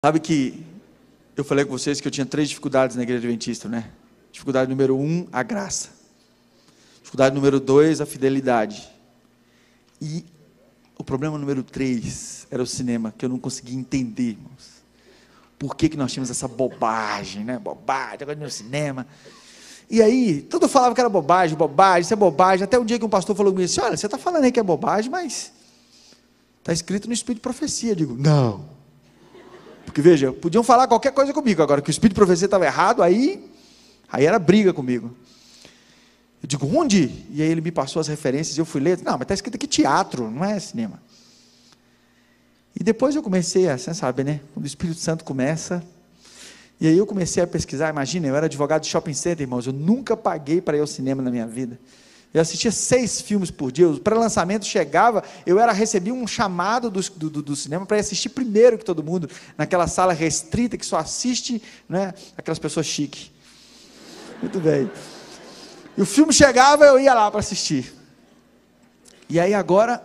Sabe que eu falei com vocês que eu tinha 3 dificuldades na igreja adventista, né? Dificuldade número 1, a graça. Dificuldade número 2, a fidelidade. E o problema número 3 era o cinema, que eu não conseguia entender, irmãos. Por que nós tínhamos essa bobagem, né? Bobagem, agora no cinema. E aí, tudo falava que era bobagem, isso é bobagem. Até um dia que um pastor falou comigo assim: olha, você está falando aí que é bobagem, mas está escrito no Espírito de Profecia. Eu digo, não. Porque veja, podiam falar qualquer coisa comigo, agora que o Espírito de Profecia estava errado, aí era briga comigo. Eu digo, onde? E aí ele me passou as referências e eu fui ler. Não, mas está escrito aqui teatro, não é cinema. E depois eu comecei a, você sabe, né? Quando o Espírito Santo começa. E aí eu comecei a pesquisar. Imagina, eu era advogado de shopping center, irmãos. Eu nunca paguei para ir ao cinema na minha vida. Eu assistia 6 filmes por dia. O pré-lançamento chegava, recebia um chamado do cinema para ir assistir primeiro que todo mundo, naquela sala restrita que só assiste, né, aquelas pessoas chiques. Muito bem. E o filme chegava, eu ia lá para assistir. E aí agora,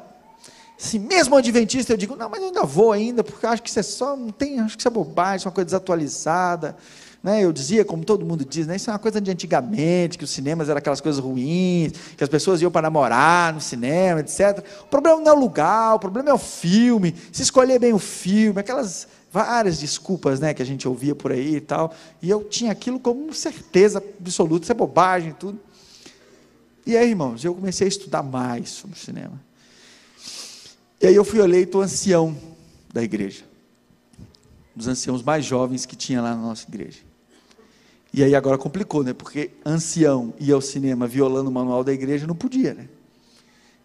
assim, mesmo adventista, eu digo, não, mas eu ainda vou ainda, porque eu acho que isso é só, não tem, acho que isso é bobagem, isso é uma coisa desatualizada, né? Eu dizia, como todo mundo diz, né, isso é uma coisa de antigamente, que os cinemas eram aquelas coisas ruins, que as pessoas iam para namorar no cinema, etc. O problema não é o lugar, o problema é o filme, se escolher bem o filme, aquelas várias desculpas, né, que a gente ouvia por aí e tal, e eu tinha aquilo como certeza absoluta, isso é bobagem, tudo. E aí, irmãos, eu comecei a estudar mais sobre o cinema. E aí eu fui eleito ancião da igreja, um dos anciãos mais jovens que tinha lá na nossa igreja. E aí agora complicou, né? Porque ancião ir ao cinema violando o manual da igreja não podia, né?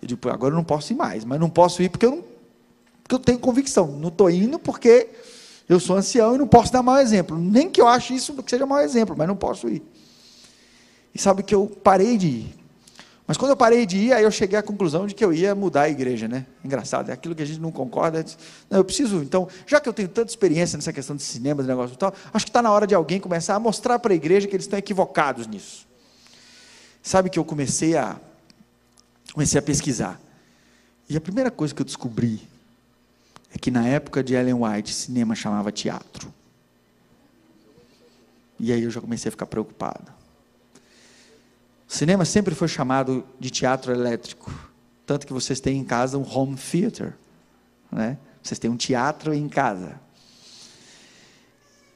Eu digo, agora eu não posso ir mais, mas não posso ir porque eu tenho convicção. Não estou indo porque eu sou ancião e não posso dar mau exemplo. Nem que eu ache isso que seja mau exemplo, mas não posso ir. E sabe que eu parei de ir. Mas quando eu parei de ir, aí eu cheguei à conclusão de que eu ia mudar a igreja, né? Engraçado, é aquilo que a gente não concorda. Não, eu preciso, então, já que eu tenho tanta experiência nessa questão de cinema, de negócio e tal, acho que está na hora de alguém começar a mostrar para a igreja que eles estão equivocados nisso. Sabe que eu comecei a pesquisar. E a primeira coisa que eu descobri é que na época de Ellen White, cinema chamava teatro. E aí eu já comecei a ficar preocupado. O cinema sempre foi chamado de teatro elétrico, tanto que vocês têm em casa um home theater, né? Vocês têm um teatro em casa.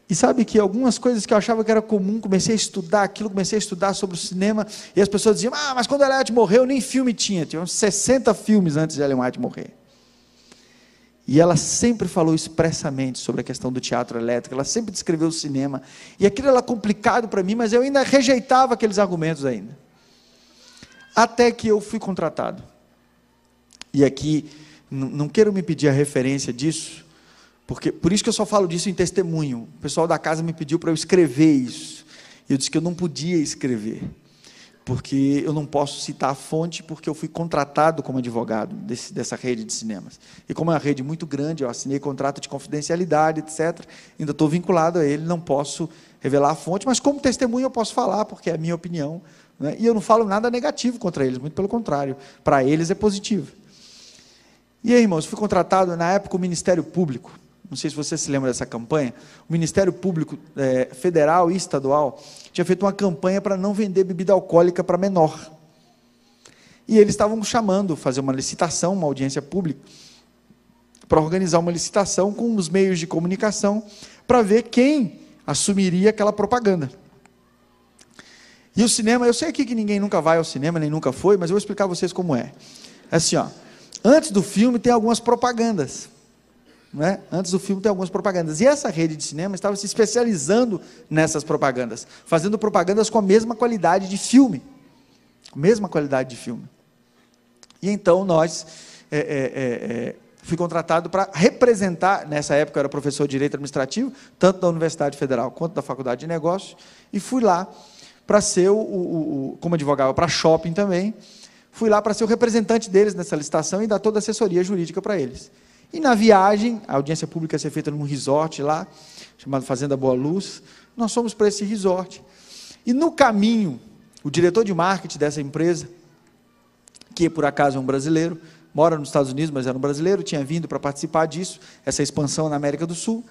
E sabe que algumas coisas que eu achava que era comum, comecei a estudar aquilo, comecei a estudar sobre o cinema, e as pessoas diziam, mas quando Ellen White morreu, nem filme tinha uns 60 filmes antes de Ellen White morrer. E ela sempre falou expressamente sobre a questão do teatro elétrico, ela sempre descreveu o cinema, e aquilo era complicado para mim, mas eu ainda rejeitava aqueles argumentos ainda. Até que eu fui contratado. E aqui, não quero me pedir a referência disso, porque por isso que eu só falo disso em testemunho. O pessoal da casa me pediu para eu escrever isso. E eu disse que eu não podia escrever, porque eu não posso citar a fonte, porque eu fui contratado como advogado dessa rede de cinemas. E como é uma rede muito grande, eu assinei contrato de confidencialidade, etc. Ainda estou vinculado a ele, não posso revelar a fonte, mas como testemunho eu posso falar, porque é a minha opinião, né? E eu não falo nada negativo contra eles, muito pelo contrário, para eles é positivo. E aí, irmãos, fui contratado, na época, o Ministério Público, não sei se você se lembra dessa campanha, o Ministério Público Federal e Estadual tinha feito uma campanha para não vender bebida alcoólica para menor. E eles estavam chamando, fazer uma licitação, uma audiência pública, para organizar uma licitação com os meios de comunicação, para ver quem assumiria aquela propaganda. E o cinema, eu sei aqui que ninguém nunca vai ao cinema, nem nunca foi, mas eu vou explicar a vocês como é. É assim, antes do filme tem algumas propagandas. Né? Antes do filme tem algumas propagandas. E essa rede de cinema estava se especializando nessas propagandas, fazendo propagandas com a mesma qualidade de filme. E então fui contratado para representar, nessa época eu era professor de Direito Administrativo, tanto da Universidade Federal quanto da Faculdade de Negócios, e fui lá para ser, como advogava para shopping também, fui lá para ser o representante deles nessa licitação e dar toda a assessoria jurídica para eles. E na viagem, a audiência pública ia ser feita num resort lá, chamado Fazenda Boa Luz, nós fomos para esse resort. E no caminho, o diretor de marketing dessa empresa, que por acaso é um brasileiro, mora nos Estados Unidos, mas era um brasileiro, tinha vindo para participar disso, essa expansão na América do Sul,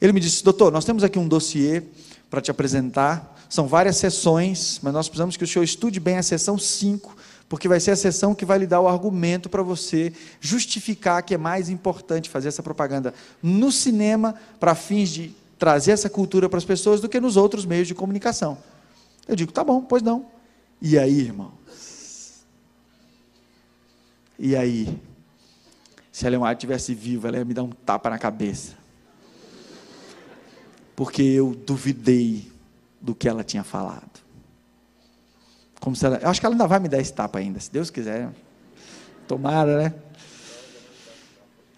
Ele me disse: doutor, nós temos aqui um dossiê para te apresentar, são várias sessões, mas nós precisamos que o senhor estude bem a sessão 5, porque vai ser a sessão que vai lhe dar o argumento para você justificar que é mais importante fazer essa propaganda no cinema, para fins de trazer essa cultura para as pessoas, do que nos outros meios de comunicação. Eu digo: tá bom, pois não. E aí, irmãos? E aí? Se a Ellen White estivesse viva, ela ia me dar um tapa na cabeça. Porque eu duvidei do que ela tinha falado. Como se ela, eu acho que ela ainda vai me dar esse tapa ainda, se Deus quiser. Tomara, né?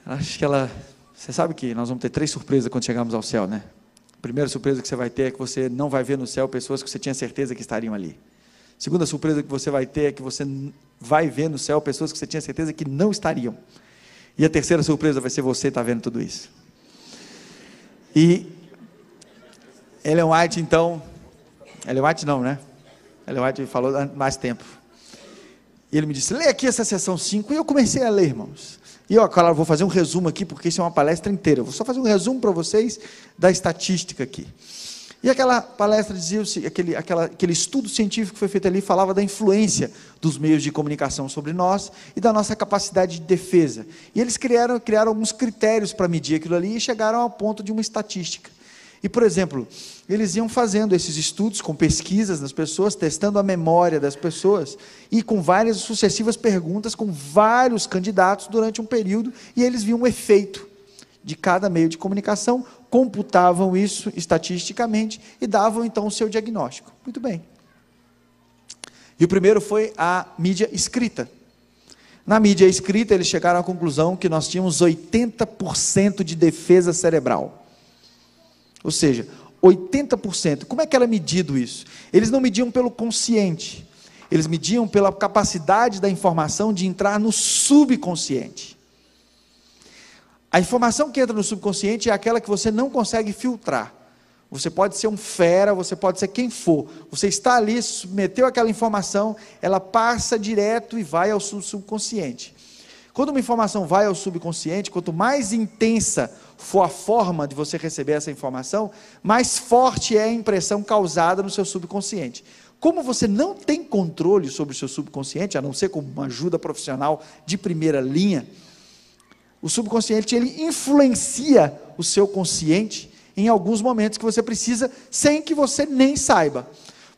Acho que ela... Você sabe que nós vamos ter 3 surpresas quando chegarmos ao céu, né? A primeira surpresa que você vai ter é que você não vai ver no céu pessoas que você tinha certeza que estariam ali. A segunda surpresa que você vai ter é que você vai ver no céu pessoas que você tinha certeza que não estariam. E a terceira surpresa vai ser você estar vendo tudo isso. E Ellen White, então... Ellen White não, né? Ellen White falou há mais tempo. E ele me disse: lê aqui essa sessão 5. E eu comecei a ler, irmãos. E eu, claro, vou fazer um resumo aqui, porque isso é uma palestra inteira. Eu vou só fazer um resumo para vocês da estatística aqui. E aquela palestra dizia, aquele estudo científico que foi feito ali, falava da influência dos meios de comunicação sobre nós e da nossa capacidade de defesa. E eles criaram alguns critérios para medir aquilo ali e chegaram ao ponto de uma estatística. E, por exemplo, eles iam fazendo esses estudos com pesquisas nas pessoas, testando a memória das pessoas, e com várias sucessivas perguntas, com vários candidatos durante um período, e eles viam o efeito de cada meio de comunicação, computavam isso estatisticamente, e davam então o seu diagnóstico. Muito bem. E o primeiro foi a mídia escrita. Na mídia escrita, eles chegaram à conclusão que nós tínhamos 80% de defesa cerebral. Ou seja, 80%. Como é que era medido isso? Eles não mediam pelo consciente, eles mediam pela capacidade da informação de entrar no subconsciente. A informação que entra no subconsciente é aquela que você não consegue filtrar. Você pode ser um fera, você pode ser quem for, você está ali, submeteu aquela informação, ela passa direto e vai ao subconsciente. Quando uma informação vai ao subconsciente, quanto mais intensa for a forma de você receber essa informação, mais forte é a impressão causada no seu subconsciente. Como você não tem controle sobre o seu subconsciente, a não ser com uma ajuda profissional de primeira linha, o subconsciente ele influencia o seu consciente em alguns momentos que você precisa, sem que você nem saiba.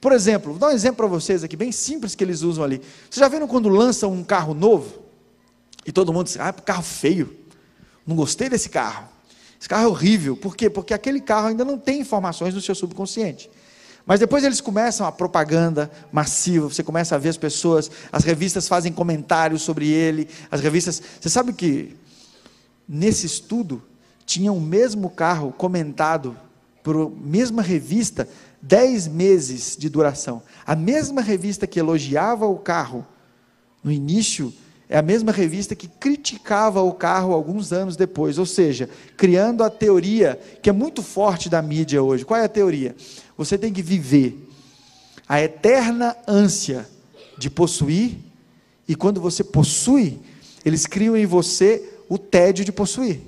Por exemplo, vou dar um exemplo para vocês aqui, bem simples que eles usam ali. Vocês já viram quando lançam um carro novo? E todo mundo diz: ah, carro feio, não gostei desse carro, esse carro é horrível. Por quê? Porque aquele carro ainda não tem informações no seu subconsciente. Mas depois eles começam a propaganda massiva, você começa a ver as pessoas, as revistas fazem comentários sobre ele, as revistas, você sabe que nesse estudo, tinha o mesmo carro comentado por a mesma revista, 10 meses de duração. A mesma revista que elogiava o carro no início, é a mesma revista que criticava o carro alguns anos depois, ou seja, criando a teoria, que é muito forte da mídia hoje. Qual é a teoria? Você tem que viver a eterna ânsia de possuir, e quando você possui, eles criam em você o tédio de possuir.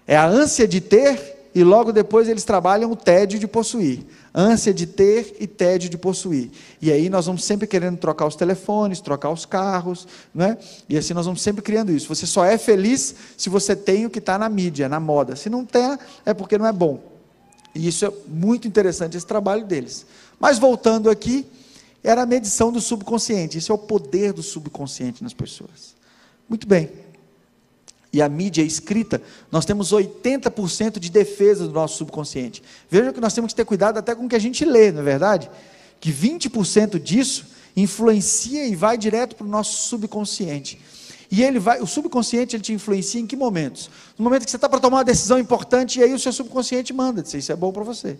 É a ânsia de ter, e logo depois eles trabalham o tédio de possuir. Ânsia de ter e tédio de possuir. E aí nós vamos sempre querendo trocar os telefones, trocar os carros, não é? E assim nós vamos sempre criando isso. Você só é feliz se você tem o que está na mídia, na moda. Se não tem, é porque não é bom. E isso é muito interessante, esse trabalho deles. Mas voltando aqui, era a medição do subconsciente. Isso é o poder do subconsciente nas pessoas. Muito bem. E a mídia escrita, nós temos 80% de defesa do nosso subconsciente. Veja que nós temos que ter cuidado até com o que a gente lê, não é verdade? Que 20% disso influencia e vai direto para o nosso subconsciente. E o subconsciente ele te influencia em que momentos? No momento que você está para tomar uma decisão importante, e aí o seu subconsciente manda, diz: isso é bom para você.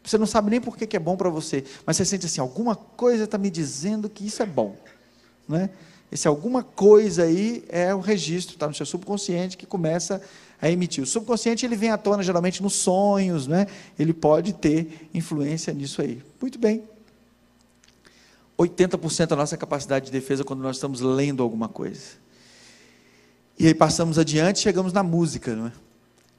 Você não sabe nem por que é bom para você, mas você sente assim, alguma coisa está me dizendo que isso é bom, não é? Esse alguma coisa aí é o registro, está no seu subconsciente, que começa a emitir. O subconsciente ele vem à tona geralmente nos sonhos, né? Ele pode ter influência nisso aí. Muito bem. 80% da nossa capacidade de defesa quando nós estamos lendo alguma coisa. E aí passamos adiante, chegamos na música, não é?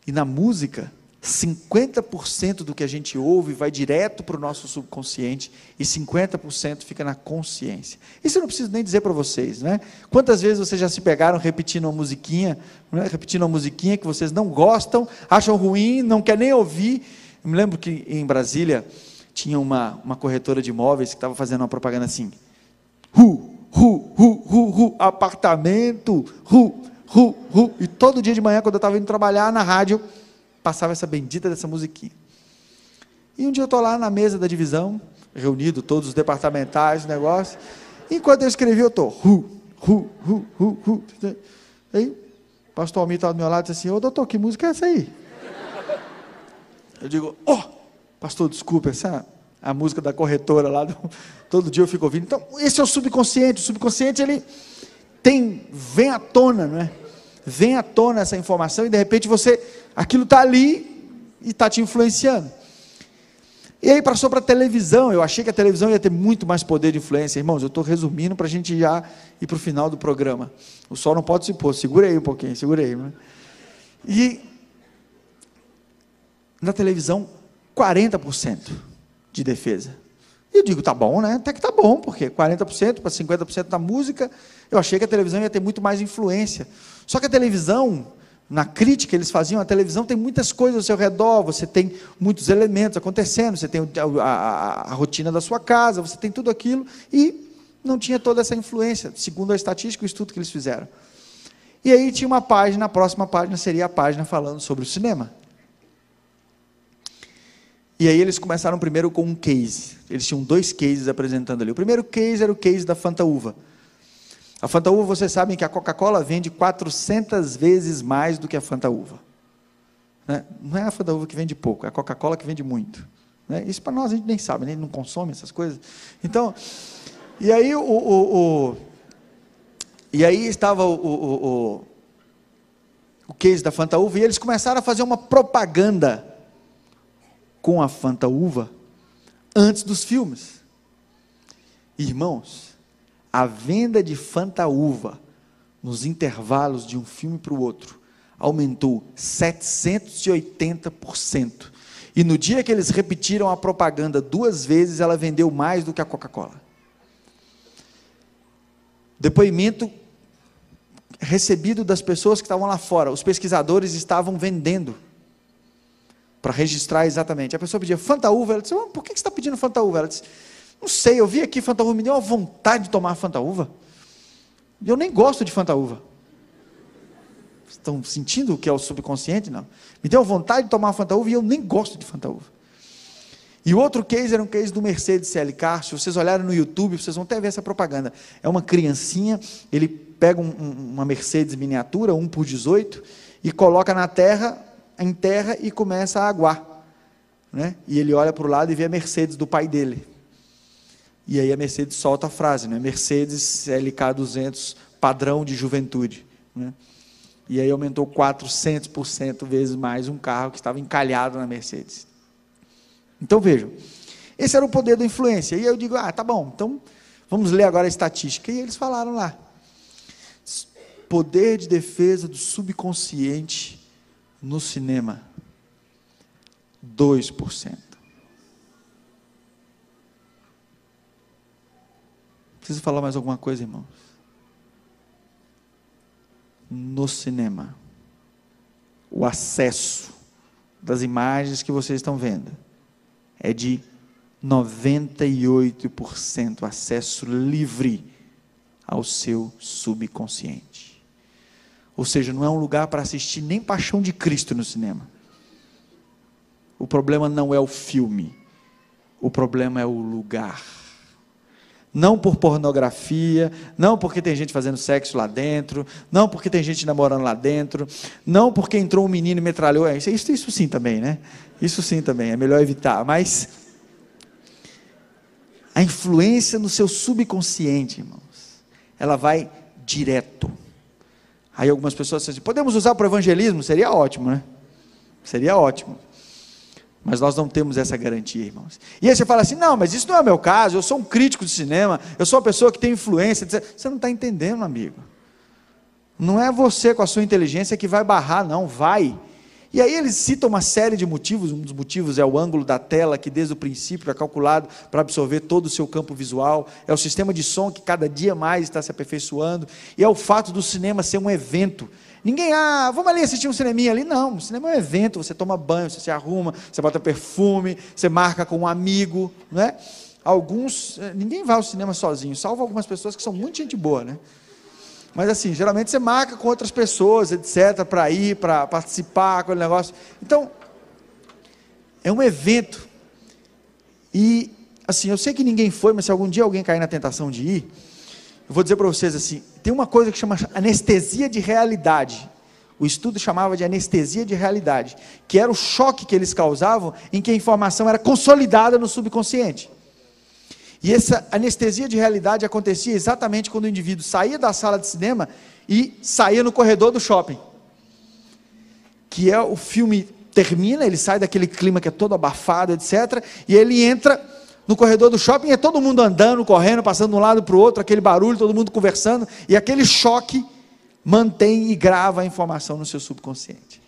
E na música, 50% do que a gente ouve vai direto para o nosso subconsciente e 50% fica na consciência. Isso eu não preciso nem dizer para vocês, né? Quantas vezes vocês já se pegaram repetindo uma musiquinha, né? Repetindo uma musiquinha que vocês não gostam, acham ruim, não querem nem ouvir. Eu me lembro que em Brasília tinha uma corretora de imóveis que estava fazendo uma propaganda assim: apartamento, e todo dia de manhã, quando eu estava indo trabalhar na rádio, passava essa bendita dessa musiquinha. E um dia eu estou lá na mesa da divisão, reunido todos os departamentais, o negócio, e enquanto eu escrevi, eu estou, aí, o pastor Almir estava do meu lado e disse assim: ô doutor, que música é essa aí? Eu digo: pastor, desculpa, essa é a música da corretora lá, todo dia eu fico ouvindo. Então, esse é o subconsciente, ele vem à tona, não é? Vem à tona essa informação e de repente aquilo está ali e está te influenciando. E aí passou para a televisão. Eu achei que a televisão ia ter muito mais poder de influência. Irmãos, eu estou resumindo para a gente já ir para o final do programa. O sol não pode se pôr, segura aí um pouquinho, segura aí. Né? E na televisão, 40% de defesa. E eu digo, tá bom, né? Até que tá bom, porque 40% para 50% da música, eu achei que a televisão ia ter muito mais influência. Só que a televisão, na crítica eles faziam, a televisão tem muitas coisas ao seu redor, você tem muitos elementos acontecendo, você tem a rotina da sua casa, você tem tudo aquilo, e não tinha toda essa influência, segundo a estatística, o estudo que eles fizeram. E aí tinha uma página, a próxima página seria a página falando sobre o cinema. E aí eles começaram primeiro com um case. Eles tinham 2 cases apresentando ali. O primeiro case era o case da Fanta Uva. A Fanta Uva, vocês sabem que a Coca-Cola vende 400 vezes mais do que a Fanta Uva. Né? Não é a Fanta Uva que vende pouco, é a Coca-Cola que vende muito. Né? Isso para nós a gente nem sabe, né? A gente não consome essas coisas. Então, e aí estava o case da Fanta Uva, e eles começaram a fazer uma propaganda com a Fanta Uva antes dos filmes. Irmãos, a venda de Fanta Uva nos intervalos de um filme para o outro aumentou 780%. E no dia que eles repetiram a propaganda 2 vezes, ela vendeu mais do que a Coca-Cola. Depoimento recebido das pessoas que estavam lá fora. Os pesquisadores estavam vendendo para registrar exatamente. A pessoa pedia Fanta Uva, ela disse: por que você está pedindo Fanta Uva? Ela disse: não sei, eu vi aqui Fanta Uva, me deu uma vontade de tomar Fanta Uva, eu nem gosto de Fanta Uva. Estão sentindo o que é o subconsciente? Não. Me deu vontade de tomar Fanta Uva e eu nem gosto de Fanta Uva. E o outro case era um case do Mercedes CL-Car. Se vocês olharem no YouTube, vocês vão até ver essa propaganda. É uma criancinha, ele pega uma Mercedes miniatura, 1x18, e coloca em terra e começa a aguar. Né? E ele olha para o lado e vê a Mercedes do pai dele. E aí a Mercedes solta a frase, né? Mercedes LK200, padrão de juventude. Né? E aí aumentou 400% vezes mais um carro que estava encalhado na Mercedes. Então vejam, esse era o poder da influência. E eu digo, tá bom, então vamos ler agora a estatística. E eles falaram lá, poder de defesa do subconsciente no cinema, 2%. Preciso falar mais alguma coisa, irmãos? No cinema, o acesso das imagens que vocês estão vendo é de 98% acesso livre ao seu subconsciente. Ou seja, não é um lugar para assistir nem Paixão de Cristo no cinema. O problema não é o filme, o problema é o lugar. Não por pornografia, não porque tem gente fazendo sexo lá dentro, não porque tem gente namorando lá dentro, não porque entrou um menino e metralhou. Isso sim também, né? Isso sim também, é melhor evitar. Mas a influência no seu subconsciente, irmãos, ela vai direto. Aí algumas pessoas dizem, podemos usar para o evangelismo? Seria ótimo, né? Seria ótimo. Mas nós não temos essa garantia, irmãos. E aí você fala assim, não, mas isso não é o meu caso, eu sou um crítico de cinema, eu sou uma pessoa que tem influência. Você não está entendendo, amigo. Não é você com a sua inteligência que vai barrar, não, vai. E aí eles citam uma série de motivos. Um dos motivos é o ângulo da tela, que desde o princípio é calculado para absorver todo o seu campo visual, é o sistema de som que cada dia mais está se aperfeiçoando, e é o fato do cinema ser um evento. Ninguém, vamos ali assistir um cineminha ali. Não, o cinema é um evento, você toma banho, você se arruma, você bota perfume, você marca com um amigo, não é? Ninguém vai ao cinema sozinho, salvo algumas pessoas que são muito gente boa, né? Mas assim, geralmente você marca com outras pessoas, etc, para ir, para participar, aquele negócio. Então, é um evento. E, assim, eu sei que ninguém foi, mas se algum dia alguém cair na tentação de ir, eu vou dizer para vocês assim, tem uma coisa que chama anestesia de realidade. O estudo chamava de anestesia de realidade, que era o choque que eles causavam em que a informação era consolidada no subconsciente. E essa anestesia de realidade acontecia exatamente quando o indivíduo saía da sala de cinema e saía no corredor do shopping. Que é, o filme termina, ele sai daquele clima que é todo abafado, etc. E ele entra no corredor do shopping, e é todo mundo andando, correndo, passando de um lado para o outro, aquele barulho, todo mundo conversando, e aquele choque mantém e grava a informação no seu subconsciente.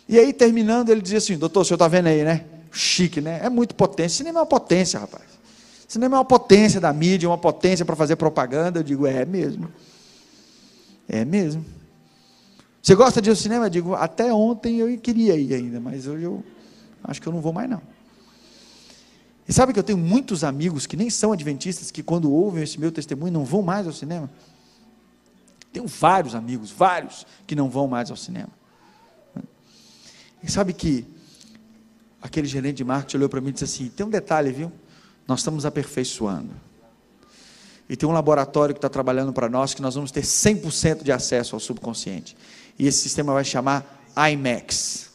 E aí, terminando, ele dizia assim: doutor, o senhor está vendo aí, né? Chique, né? É muito potência. Cinema é uma potência, rapaz. Cinema é uma potência da mídia, uma potência para fazer propaganda. Eu digo, é mesmo. É mesmo. Você gosta de ir ao cinema? Eu digo, até ontem eu queria ir ainda, mas hoje eu acho que eu não vou mais não. E sabe que eu tenho muitos amigos que nem são adventistas, que quando ouvem esse meu testemunho não vão mais ao cinema? Tenho vários amigos, vários, que não vão mais ao cinema. E sabe que aquele gerente de marketing olhou para mim e disse assim: tem um detalhe, viu? Nós estamos aperfeiçoando. E tem um laboratório que está trabalhando para nós, que nós vamos ter 100% de acesso ao subconsciente. E esse sistema vai chamar IMAX.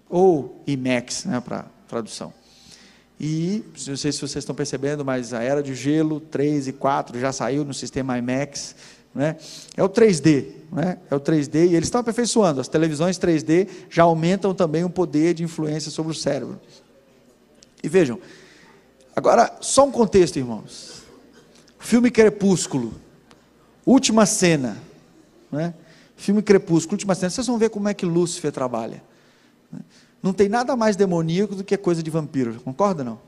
Ou IMAX, né, para tradução. E, não sei se vocês estão percebendo, mas a Era de Gelo 3 e 4 já saiu no sistema IMAX, né? É o 3D, né? É o 3D, e eles estão aperfeiçoando. As televisões 3D já aumentam também o poder de influência sobre o cérebro. E vejam, agora, só um contexto, irmãos. Filme Crepúsculo, última cena, né? Filme Crepúsculo, última cena. Vocês vão ver como é que Lúcifer trabalha. Não tem nada mais demoníaco do que coisa de vampiro, concorda não?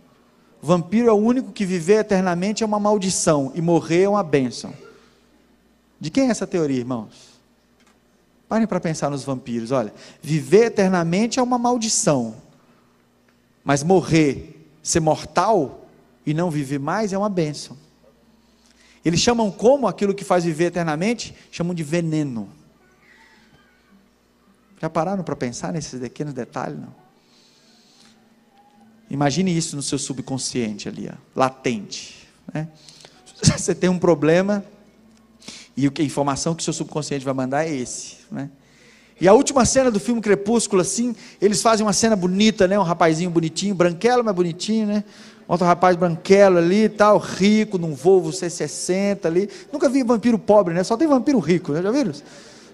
Vampiro é o único que viver eternamente é uma maldição, e morrer é uma bênção. De quem é essa teoria, irmãos? Parem para pensar nos vampiros. Olha, viver eternamente é uma maldição, mas morrer, ser mortal e não viver mais é uma bênção. Eles chamam como aquilo que faz viver eternamente? Chamam de veneno. Já pararam para pensar nesses pequenos detalhes? Não? Imagine isso no seu subconsciente ali, ó, latente, né? Você tem um problema, e a informação que o seu subconsciente vai mandar é esse, né? E a última cena do filme Crepúsculo, assim, eles fazem uma cena bonita, né? Um rapazinho bonitinho, branquelo, mas bonitinho, né? Outro rapaz branquelo ali, tal, rico, num Volvo C60 ali. Nunca vi vampiro pobre, né? Só tem vampiro rico, né? Já viram?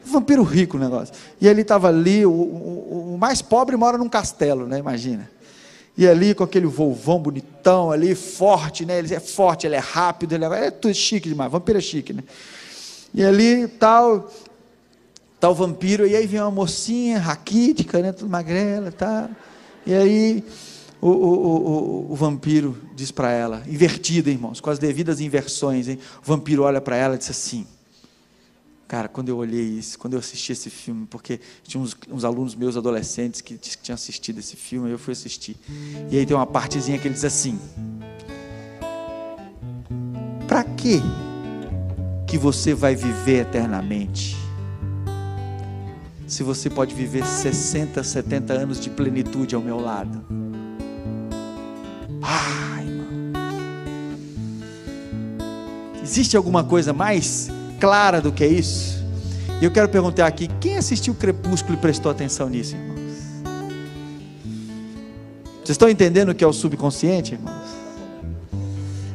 Vampiro rico o negócio. E ele estava ali, o mais pobre mora num castelo, né? Imagina. E ali com aquele Volvão bonitão ali, forte, né? Ele é forte, ele é rápido, ele é tudo chique demais. Vampiro é chique, né? E ali tal vampiro, e aí vem uma mocinha raquítica, né? Tudo magrela, tá? E aí o vampiro diz para ela, invertida, irmãos, com as devidas inversões, hein? O vampiro olha para ela e diz assim: cara, quando eu olhei isso, quando eu assisti esse filme, porque tinha uns alunos meus adolescentes que tinham assistido esse filme, eu fui assistir, e aí tem uma partezinha que ele diz assim: para quê que você vai viver eternamente, se você pode viver 60, 70 anos de plenitude ao meu lado? Irmão, existe alguma coisa mais clara do que isso? E eu quero perguntar aqui, quem assistiu Crepúsculo e prestou atenção nisso, irmãos? Vocês estão entendendo o que é o subconsciente, irmãos?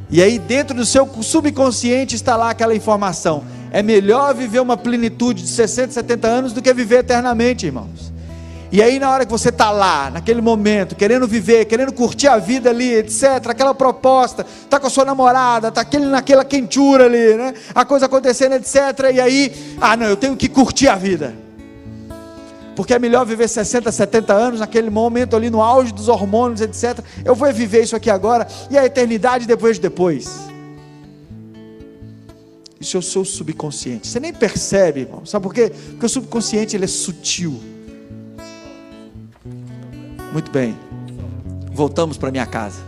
E aí dentro do seu subconsciente está lá aquela informação: é melhor viver uma plenitude de 60, 70 anos do que viver eternamente, irmãos. E aí na hora que você está lá, naquele momento, querendo viver, querendo curtir a vida ali, etc., aquela proposta, está com a sua namorada, está naquela quentura ali, né? A coisa acontecendo, etc., e aí, não, eu tenho que curtir a vida. porque é melhor viver 60, 70 anos, naquele momento ali no auge dos hormônios, etc. Eu vou viver isso aqui agora, e a eternidade depois. Isso é o seu subconsciente. Você nem percebe, irmão. Sabe por quê? Porque o subconsciente, ele é sutil. Muito bem. Voltamos para minha casa.